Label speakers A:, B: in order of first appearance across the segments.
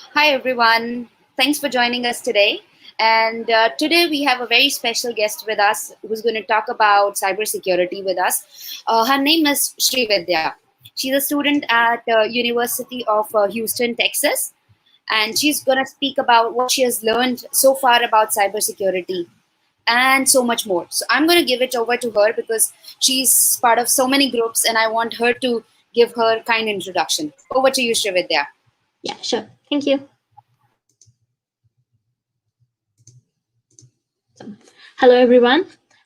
A: Hi, everyone. Thanks for joining us today. And today we have a very special guest with us who's going to talk about cybersecurity with us. Her name is Shrividya. She's a student at University of Houston, Texas, and she's going to speak about what she has learned so far about cybersecurity and so much more. So I'm going to give it over to her because she's part of so many groups, and I want her to give her kind introduction. Over to you, Shrividya.
B: Yeah, sure. Thank you. Hello, everyone.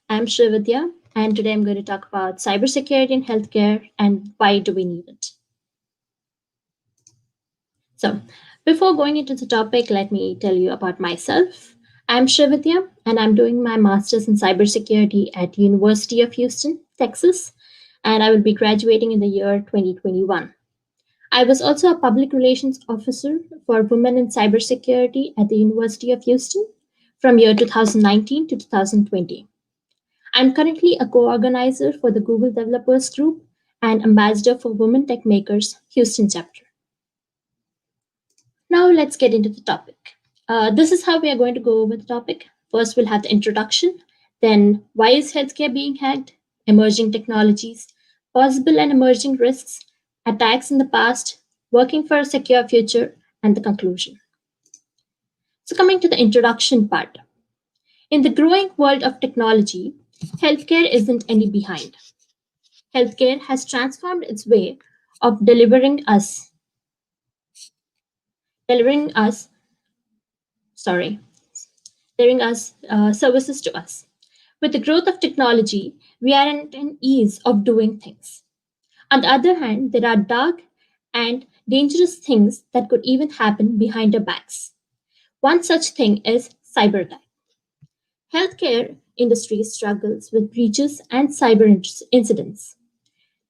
B: I'm Shrividya, and today I'm going to talk about cybersecurity in healthcare and why do we need it. So, before going into the topic, let me tell you about myself. I'm Shrividya, and I'm doing my master's in cybersecurity at University of Houston, Texas, and I will be graduating in the year 2021. I was also a public relations officer for women in cybersecurity at the University of Houston from year 2019 to 2020. I'm currently a co-organizer for the Google Developers Group and ambassador for Women Tech Makers Houston chapter. Now let's get into the topic. This is how we are going to go over the topic. First, we'll have the introduction. Then, why is healthcare being hacked? Emerging technologies, possible and emerging risks, attacks in the past, working for a secure future, and the conclusion. So, coming to the introduction part. In the growing world of technology, healthcare isn't any behind. Healthcare has transformed its way of delivering us, sorry, delivering us services to us. With the growth of technology, we are at an ease of doing things. On the other hand, there are dark and dangerous things that could even happen behind our backs. One such thing is cyber. Healthcare industry struggles with breaches and incidents.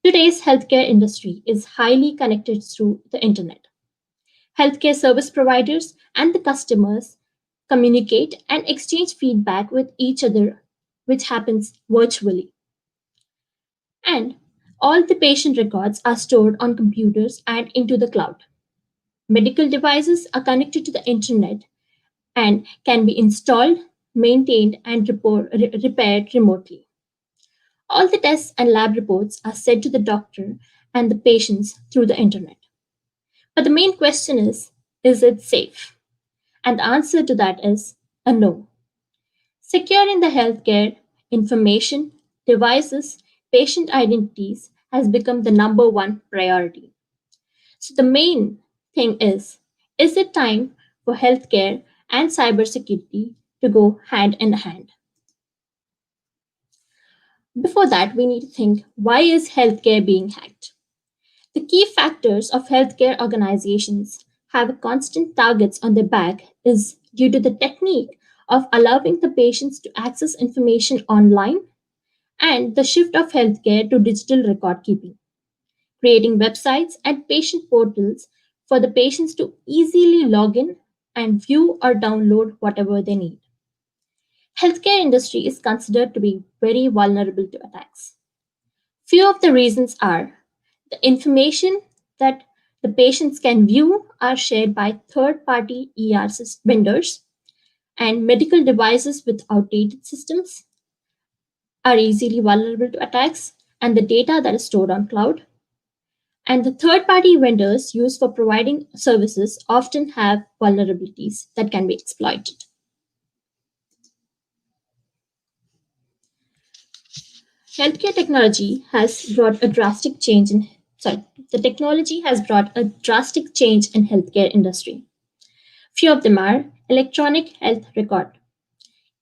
B: Today's healthcare industry is highly connected through the internet. Healthcare service providers and the customers communicate and exchange feedback with each other, which happens virtually. And all the patient records are stored on computers and into the cloud. Medical devices are connected to the internet and can be installed, maintained, and repaired remotely. All the tests and lab reports are sent to the doctor and the patients through the internet. But the main question is it safe? And the answer to that is a no. Securing the healthcare information, devices, patient identities has become the number one priority. So the main thing is it time for healthcare and cybersecurity to go hand in hand? Before that, we need to think, why is healthcare being hacked? The key factors of healthcare organizations have constant targets on their back is due to the technique of allowing the patients to access information online and the shift of healthcare to digital record keeping, creating websites and patient portals for the patients to easily log in and view or download whatever they need. Healthcare industry is considered to be very vulnerable to attacks. Few of the reasons are the information that the patients can view are shared by third-party vendors, and medical devices with outdated systems are easily vulnerable to attacks, and the data that is stored on cloud. And the third-party vendors used for providing services often have vulnerabilities that can be exploited. Healthcare technology has brought a drastic change in the technology has brought a drastic change in healthcare industry. Few of them are electronic health record.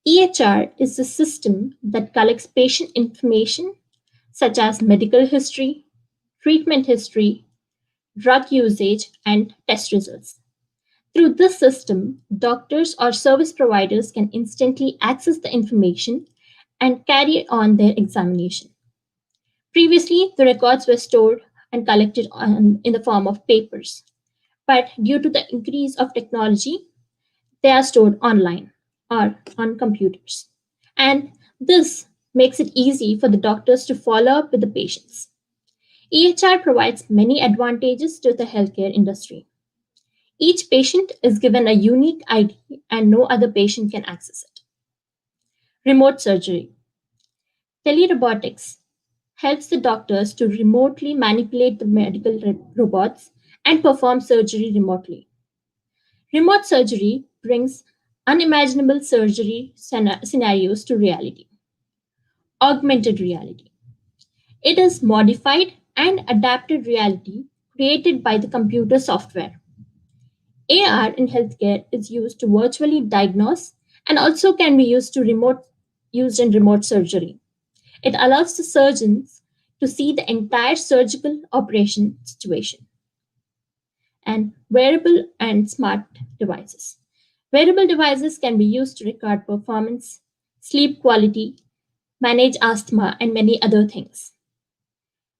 B: EHR is a system that collects patient information such as medical history, treatment history, drug usage, and test results. Through this system, doctors or service providers can instantly access the information and carry on their examination. Previously, the records were stored and collected in the form of papers, but due to the increase of technology, they are stored online or on computers. And this makes it easy for the doctors to follow up with the patients. EHR provides many advantages to the healthcare industry. Each patient is given a unique ID and no other patient can access it. Remote surgery. Telerobotics helps the doctors to remotely manipulate the medical robots and perform surgery remotely. Remote surgery brings unimaginable surgery scenarios to reality. Augmented reality. It is modified and adapted reality created by the computer software. AR in healthcare is used to virtually diagnose and also can be used in remote surgery. It allows the surgeons to see the entire surgical operation situation. And wearable and smart devices. Wearable devices can be used to record performance, sleep quality, manage asthma, and many other things.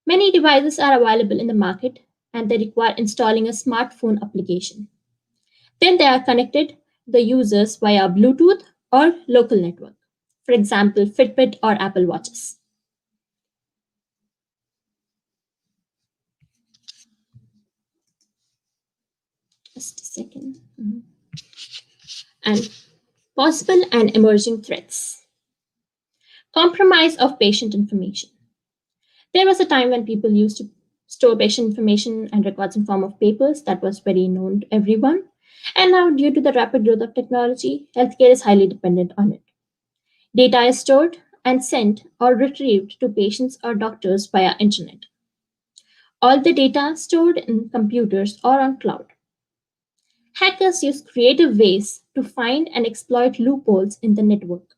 B: Many devices are available in the market and they require installing a smartphone application. Then they are connected the users via Bluetooth or local network. For example, Fitbit or Apple Watches. Just a second. And possible and emerging threats. Compromise of patient information. There was a time when people used to store patient information and records in form of papers that was very known to everyone. And now, due to the rapid growth of technology, healthcare is highly dependent on it. Data is stored and sent or retrieved to patients or doctors via internet. All the data stored in computers or on cloud. Hackers use creative ways to find and exploit loopholes in the network.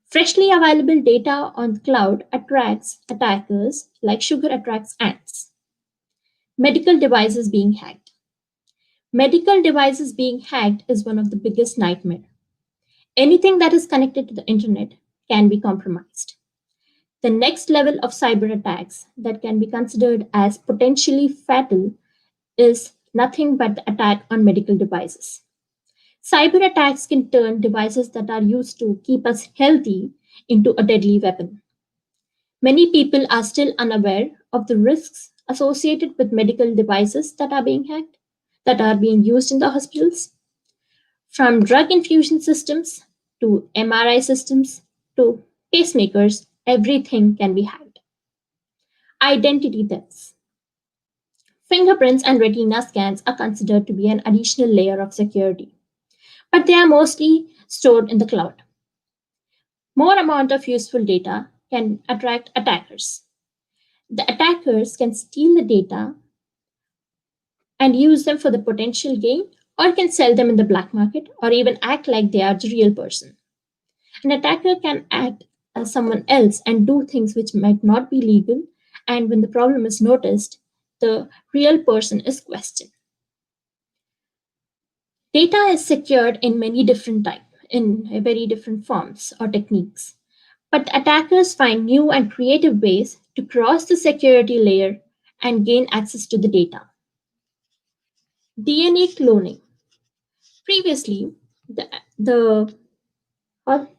B: Freshly available data on the cloud attracts attackers like sugar attracts ants. Medical devices being hacked. Medical devices being hacked is one of the biggest nightmares. Anything that is connected to the internet can be compromised. The next level of cyber attacks that can be considered as potentially fatal is nothing but the attack on medical devices. Cyber attacks can turn devices that are used to keep us healthy into a deadly weapon. Many people are still unaware of the risks associated with medical devices that are being hacked, that are being used in the hospitals. From drug infusion systems to MRI systems to pacemakers, everything can be hacked. Identity thefts. Fingerprints and retina scans are considered to be an additional layer of security, but they are mostly stored in the cloud. More amount of useful data can attract attackers. The attackers can steal the data and use them for the potential gain or can sell them in the black market or even act like they are the real person. An attacker can act as someone else and do things which might not be legal, and when the problem is noticed, the real person is questioned. Data is secured in many different types, in very different forms or techniques. But attackers find new and creative ways to cross the security layer and gain access to the data. DNA cloning. Previously, the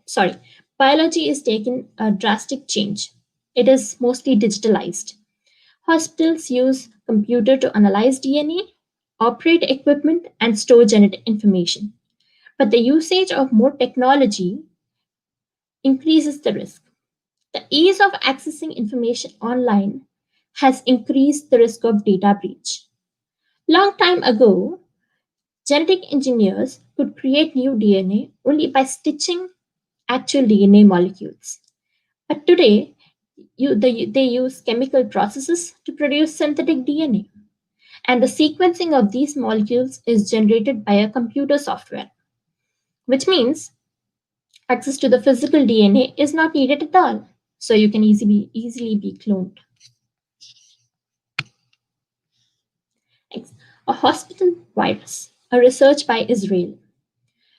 B: sorry, biology is taking a drastic change. It is mostly digitalized. Hospitals use computer to analyze DNA, operate equipment, and store genetic information. But the usage of more technology increases the risk. The ease of accessing information online has increased the risk of data breach. Long time ago, genetic engineers could create new DNA only by stitching actual DNA molecules. But today, they use chemical processes to produce synthetic DNA. And the sequencing of these molecules is generated by a computer software, which means access to the physical DNA is not needed at all. So you can easily be cloned. Next, a hospital virus, a research by Israel.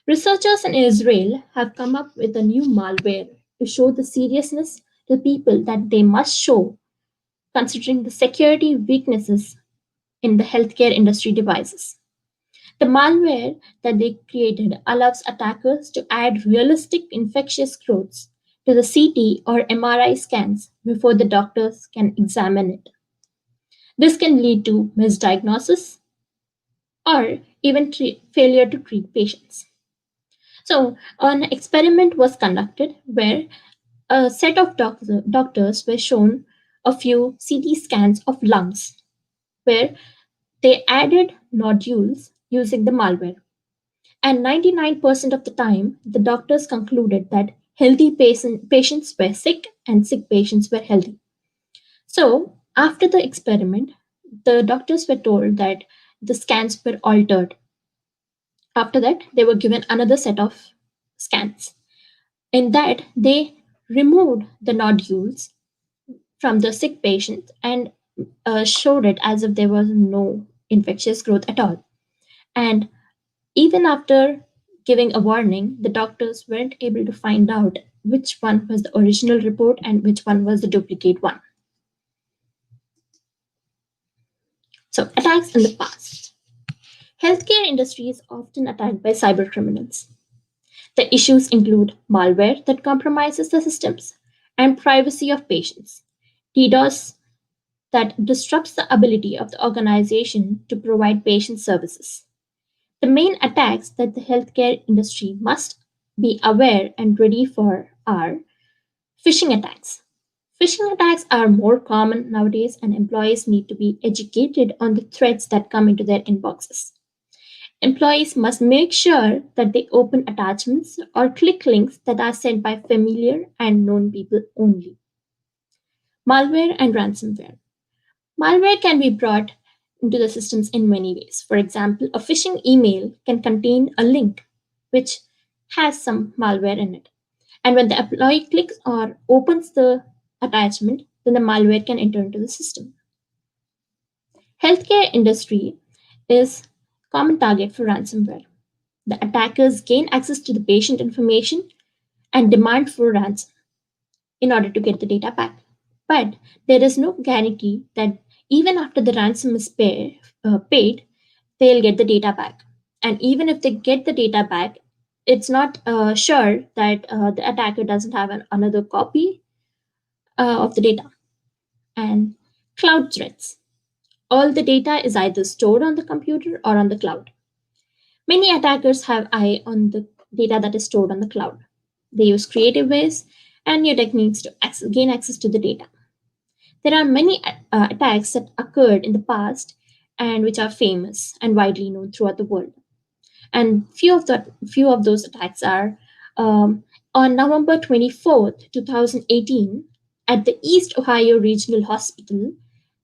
B: Researchers in Israel have come up with a new malware to show the seriousness to people that they must show, considering the security weaknesses in the healthcare industry devices. The malware that they created allows attackers to add realistic infectious growths to the CT or MRI scans before the doctors can examine it. This can lead to misdiagnosis or even failure to treat patients. So, an experiment was conducted where a set of doctors were shown a few CT scans of lungs where they added nodules using the malware. And 99% of the time, the doctors concluded that healthy patients were sick and sick patients were healthy. So, after the experiment, the doctors were told that the scans were altered. After that, they were given another set of scans. In that, they removed the nodules from the sick patient and showed it as if there was no infectious growth at all. And even after giving a warning, the doctors weren't able to find out which one was the original report and which one was the duplicate one. So, attacks in the past. Healthcare industry is often attacked by cyber criminals. The issues include malware that compromises the systems and privacy of patients, DDoS that disrupts the ability of the organization to provide patient services. The main attacks that the healthcare industry must be aware and ready for are phishing attacks. Phishing attacks are more common nowadays, and employees need to be educated on the threats that come into their inboxes. Employees must make sure that they open attachments or click links that are sent by familiar and known people only. Malware and ransomware. Malware can be brought into the systems in many ways. For example, a phishing email can contain a link which has some malware in it. And when the employee clicks or opens the attachment, then the malware can enter into the system. Healthcare industry is common target for ransomware. The attackers gain access to the patient information and demand for ransom in order to get the data back. But there is no guarantee that even after the ransom is paid, they'll get the data back. And even if they get the data back, it's not sure that the attacker doesn't have another copy of the data. And cloud threats. All the data is either stored on the computer or on the cloud. Many attackers have eye on the data that is stored on the cloud. They use creative ways and new techniques to gain access to the data. There are many attacks that occurred in the past and which are famous and widely known throughout the world. And few of those attacks are on November 24th, 2018, at the East Ohio Regional Hospital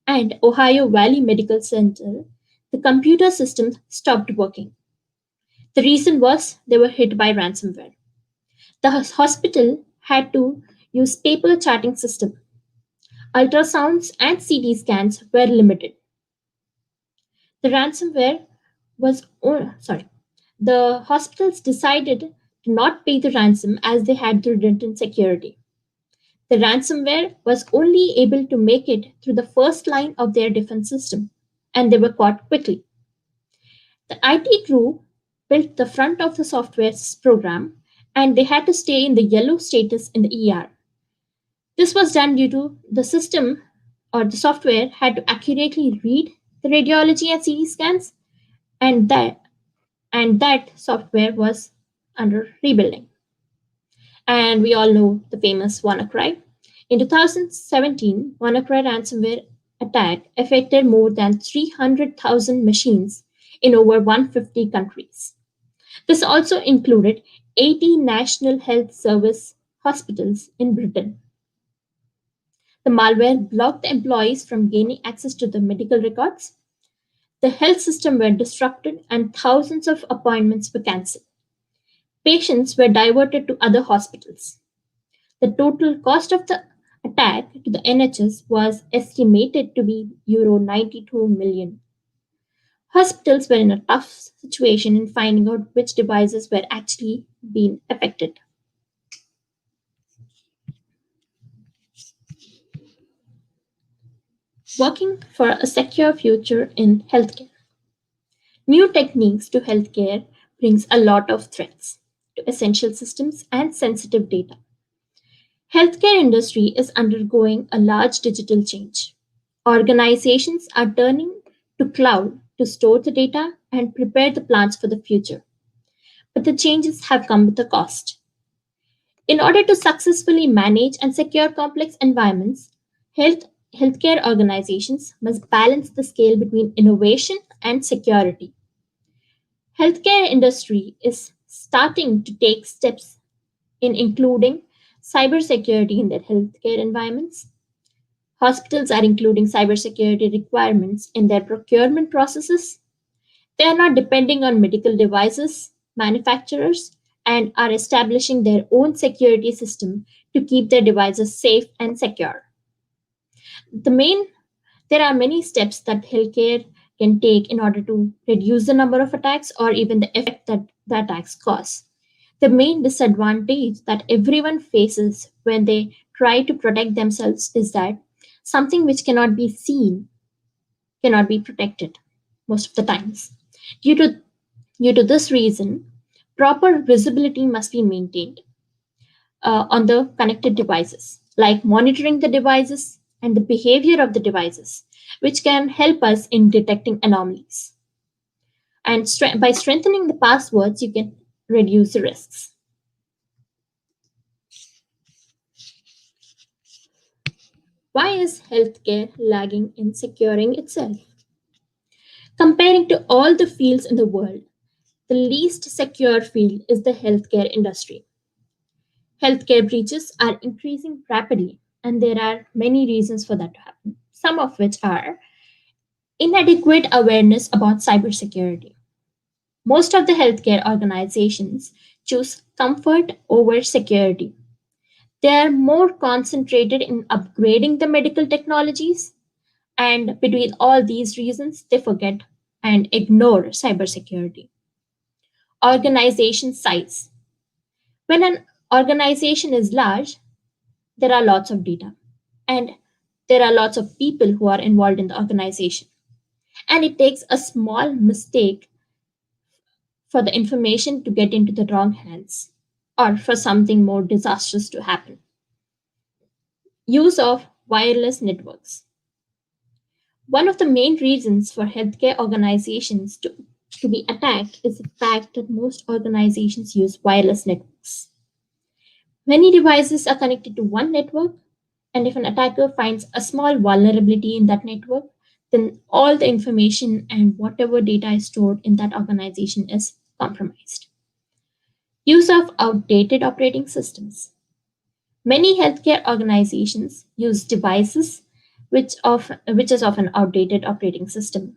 B: and Ohio Valley Medical Center, the computer systems stopped working. The reason was they were hit by ransomware. The hospital had to use paper charting system. Ultrasounds and CT scans were limited. The ransomware was sorry. The hospitals decided to not pay the ransom as they had the redundant security. The ransomware was only able to make it through the first line of their defense system, and they were caught quickly. The IT crew built the front of the software program, and they had to stay in the yellow status in the ER. This was done due to the system or the software had to accurately read the radiology and CT scans, and that software was under rebuilding. And we all know the famous WannaCry. In 2017, WannaCry ransomware attack affected more than 300,000 machines in over 150 countries. This also included 80 National Health Service hospitals in Britain. The malware blocked the employees from gaining access to the medical records. The health system were disrupted and thousands of appointments were cancelled. Patients were diverted to other hospitals. The total cost of the attack to the NHS was estimated to be euro 92 million. Hospitals were in a tough situation in finding out which devices were actually being affected. Working for a secure future in healthcare. New techniques to healthcare brings a lot of threats to essential systems and sensitive data. Healthcare industry is undergoing a large digital change. Organizations are turning to cloud to store the data and prepare the plans for the future. But the changes have come with a cost. In order to successfully manage and secure complex environments, healthcare organizations must balance the scale between innovation and security. Healthcare industry is starting to take steps in including cybersecurity in their healthcare environments. Hospitals are including cybersecurity requirements in their procurement processes. They are not depending on medical devices manufacturers and are establishing their own security system to keep their devices safe and secure. The main There are many steps that healthcare can take in order to reduce the number of attacks or even the effect that the attacks cause. The main disadvantage that everyone faces when they try to protect themselves is that something which cannot be seen cannot be protected most of the times. Due to, due to this reason, proper visibility must be maintained on the connected devices, like monitoring the devices and the behavior of the devices, which can help us in detecting anomalies. And by strengthening the passwords, you can reduce the risks. Why is healthcare lagging in securing itself? Comparing to all the fields in the world, the least secure field is the healthcare industry. Healthcare breaches are increasing rapidly, and there are many reasons for that to happen, some of which are inadequate awareness about cybersecurity. Most of the healthcare organizations choose comfort over security. They are more concentrated in upgrading the medical technologies, and between all these reasons, they forget and ignore cybersecurity. Organization size. When an organization is large, there are lots of data, and there are lots of people who are involved in the organization. And it takes a small mistake for the information to get into the wrong hands or for something more disastrous to happen. Use of wireless networks. One of the main reasons for healthcare organizations to be attacked is the fact that most organizations use wireless networks. Many devices are connected to one network, and if an attacker finds a small vulnerability in that network, then all the information and whatever data is stored in that organization is compromised. Use of outdated operating systems. Many healthcare organizations use devices which is of an outdated operating system.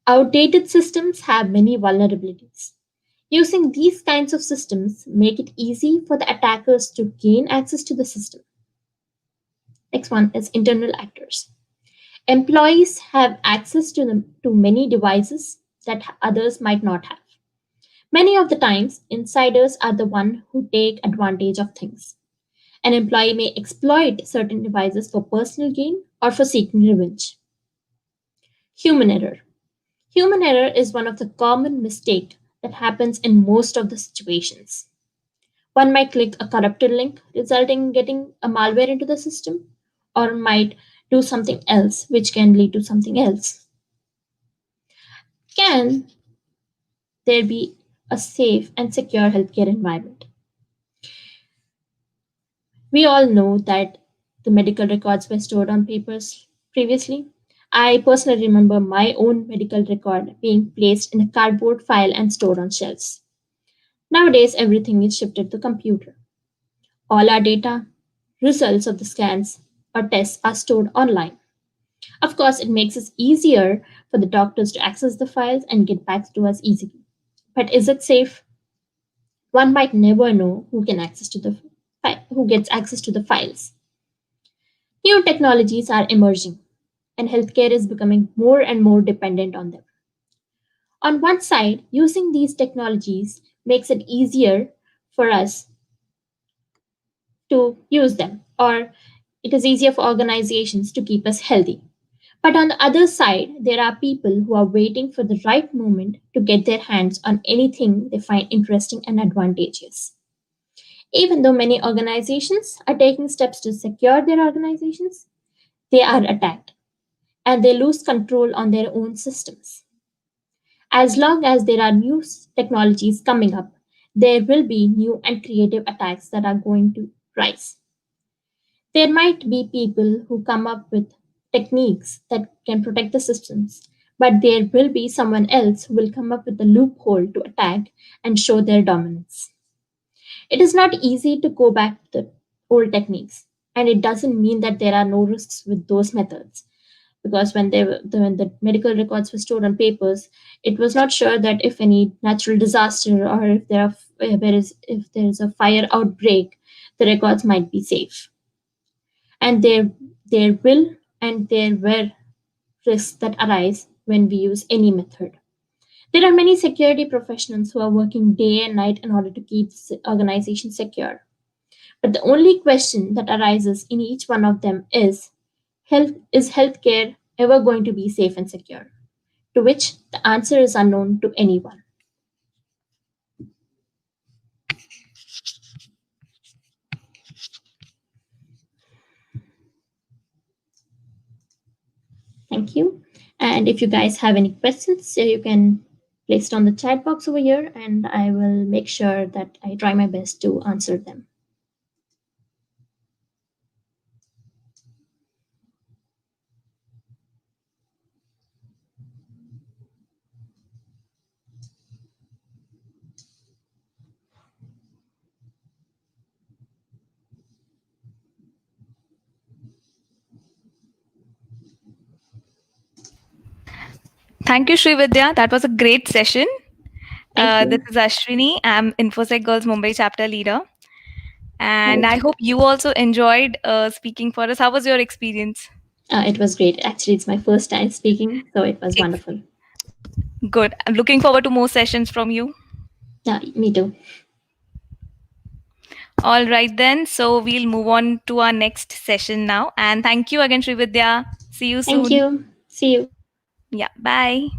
B: Outdated systems have many vulnerabilities. Using these kinds of systems make it easy for the attackers to gain access to the system. Next one is internal actors. Employees have access to many devices that others might not have. Many of the times, insiders are the one who take advantage of things. An employee may exploit certain devices for personal gain or for seeking revenge. Human error. Human error is one of the common mistakes that happens in most of the situations. One might click a corrupted link, resulting in getting a malware into the system, or might do something else, which can lead to something else. Can there be a safe and secure healthcare environment? We all know that the medical records were stored on papers previously. I personally remember my own medical record being placed in a cardboard file and stored on shelves. Nowadays, everything is shifted to computer. All our data, results of the scans or tests are stored online. Of course, it makes it easier for the doctors to access the files and get back to us easily. But is it safe? One might never know who gets access to the files. New technologies are emerging, and healthcare is becoming more and more dependent on them. On one side, using these technologies makes it easier for us to use them, or it is easier for organizations to keep us healthy. But on the other side, there are people who are waiting for the right moment to get their hands on anything they find interesting and advantageous. Even though many organizations are taking steps to secure their organizations, they are attacked and they lose control on their own systems. As long as there are new technologies coming up, there will be new and creative attacks that are going to rise. There might be people who come up with techniques that can protect the systems, but there will be someone else who will come up with a loophole to attack and show their dominance. It is not easy to go back to the old techniques, and it doesn't mean that there are no risks with those methods. Because when the medical records were stored on papers, it was not sure that if any natural disaster or if there is a fire outbreak, the records might be safe. And there will and there were risks that arise when we use any method. There are many security professionals who are working day and night in order to keep the organization secure. But the only question that arises in each one of them is healthcare ever going to be safe and secure? To which the answer is unknown to anyone. Thank you. And if you guys have any questions, so you can place it on the chat box over here, and I will make sure that I try my best to answer them.
C: Thank you, Shrividya. That was a great session.
B: Thank
C: This
B: you.
C: is Ashwini. I'm InfoSec Girls Mumbai chapter leader. And
B: Oh,
C: I hope you also enjoyed speaking for us. How was your experience?
B: it was great. Actually, it's my first time speaking, so it was
C: Ex-
B: wonderful.
C: Good. I'm looking forward to more sessions from you.
B: Me too.
C: All right, then. So we'll move on to our next session now. And thank you again, Shrividya. See you
B: Thank
C: soon.
B: you. See you.
C: Yeah, bye.